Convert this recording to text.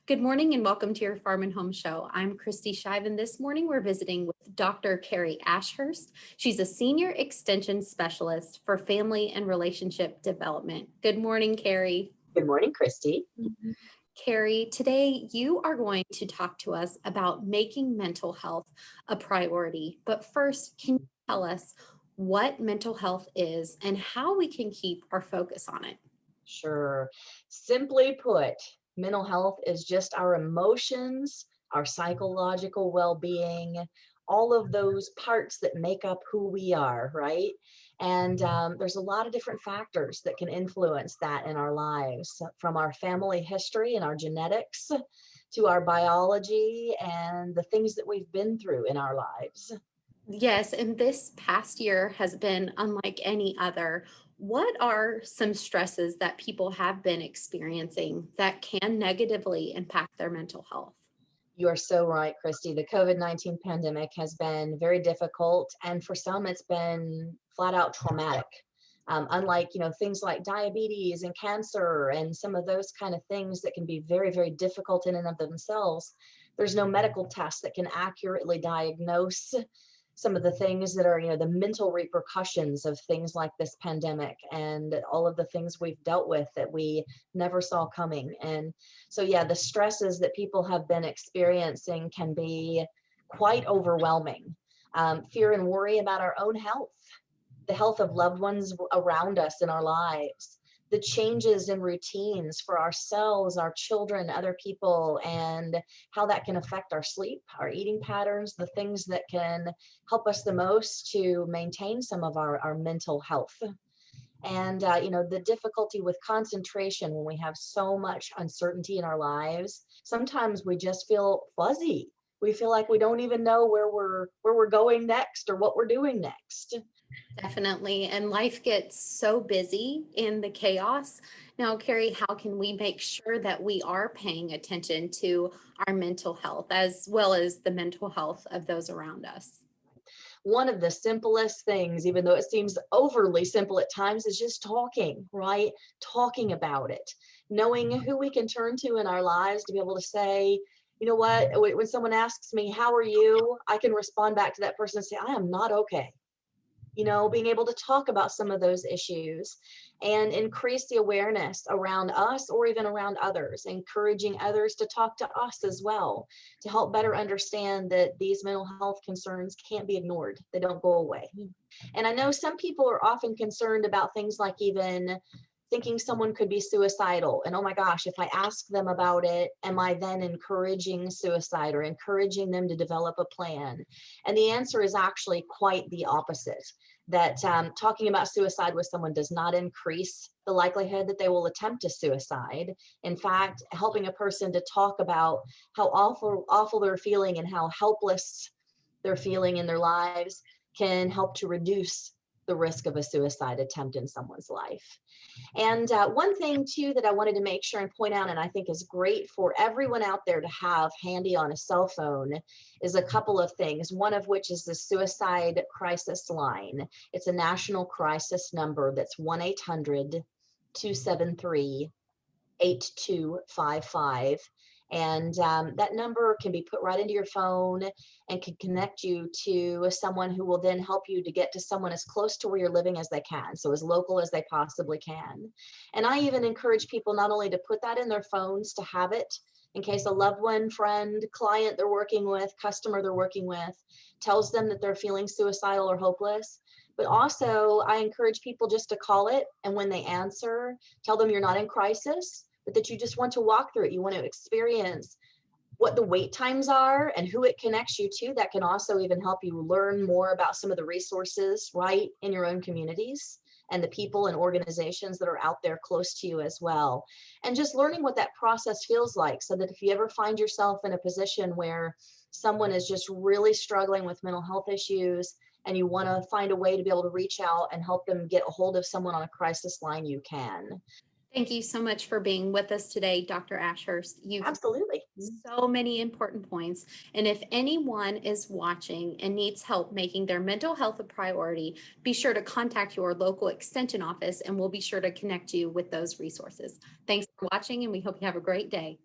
Good morning and welcome to your Farm and Home Show. I'm Kristi and this morning we're visiting with Dr. Kerri Ashurst. She's a Senior Extension Specialist for Family and Relationship Development. Good morning, Kerri. Good morning, Kristi. Kerri, today you are going to talk to us about making mental health a priority. But first, can you tell us what mental health is and how we can keep our focus on it? Sure. Simply put, mental health is just our emotions, our psychological well-being, all of those parts that make up who we are, right? And there's a lot of different factors that can influence that in our lives, from our family history and our genetics to our biology and the things that we've been through in our lives. Yes, and this past year has been unlike any other. What are some stresses that people have been experiencing that can negatively impact their mental health? You are so right, Kristi. The COVID-19 pandemic has been very difficult, and for some, it's been flat out traumatic. Unlike, things like diabetes and cancer and some of those kind of things that can be very, very difficult in and of themselves, there's no medical test that can accurately diagnose some of the things that are, the mental repercussions of things like this pandemic and all of the things we've dealt with that we never saw coming. And so, yeah, the stresses that people have been experiencing can be quite overwhelming. Fear and worry about our own health, the health of loved ones around us in our lives, the changes in routines for ourselves, our children, other people, and how that can affect our sleep, our eating patterns, the things that can help us the most to maintain some of our mental health. And, the difficulty with concentration when we have so much uncertainty in our lives, sometimes we just feel fuzzy. We feel like we don't even know where we're going next or what we're doing next. Definitely. And life gets so busy in the chaos. Now, Kerri, how can we make sure that we are paying attention to our mental health as well as the mental health of those around us? One of the simplest things, even though it seems overly simple at times, is just talking, right? Talking about it, knowing who we can turn to in our lives to be able to say, you know what, when someone asks me, how are you? I can respond back to that person and say, I am not okay. Being able to talk about some of those issues and increase the awareness around us or even around others, encouraging others to talk to us as well, to help better understand that these mental health concerns can't be ignored. They don't go away. And I know some people are often concerned about things like even thinking someone could be suicidal. And oh my gosh, if I ask them about it, am I then encouraging suicide or encouraging them to develop a plan? And the answer is actually quite the opposite, that talking about suicide with someone does not increase the likelihood that they will attempt a suicide. In fact, helping a person to talk about how awful they're feeling and how helpless they're feeling in their lives can help to reduce the risk of a suicide attempt in someone's life. And one thing too that I wanted to make sure and point out, and I think is great for everyone out there to have handy on a cell phone, is a couple of things. One of which is the suicide crisis line. It's a national crisis number that's 1-800-273-8255. And that number can be put right into your phone and can connect you to someone who will then help you to get to someone as close to where you're living as they can, so as local as they possibly can. And I even encourage people not only to put that in their phones to have it in case a loved one, friend, client they're working with, customer they're working with tells them that they're feeling suicidal or hopeless, but also I encourage people just to call it, and when they answer, tell them you're not in crisis, but that you just want to walk through it. You want to experience what the wait times are and who it connects you to. That can also even help you learn more about some of the resources right in your own communities and the people and organizations that are out there close to you as well. And just learning what that process feels like, so that if you ever find yourself in a position where someone is just really struggling with mental health issues and you want to find a way to be able to reach out and help them get a hold of someone on a crisis line, you can. Thank you so much for being with us today, Dr. Ashurst. You've Absolutely. so many important points. And if anyone is watching and needs help making their mental health a priority, be sure to contact your local extension office and we'll be sure to connect you with those resources. Thanks for watching and we hope you have a great day.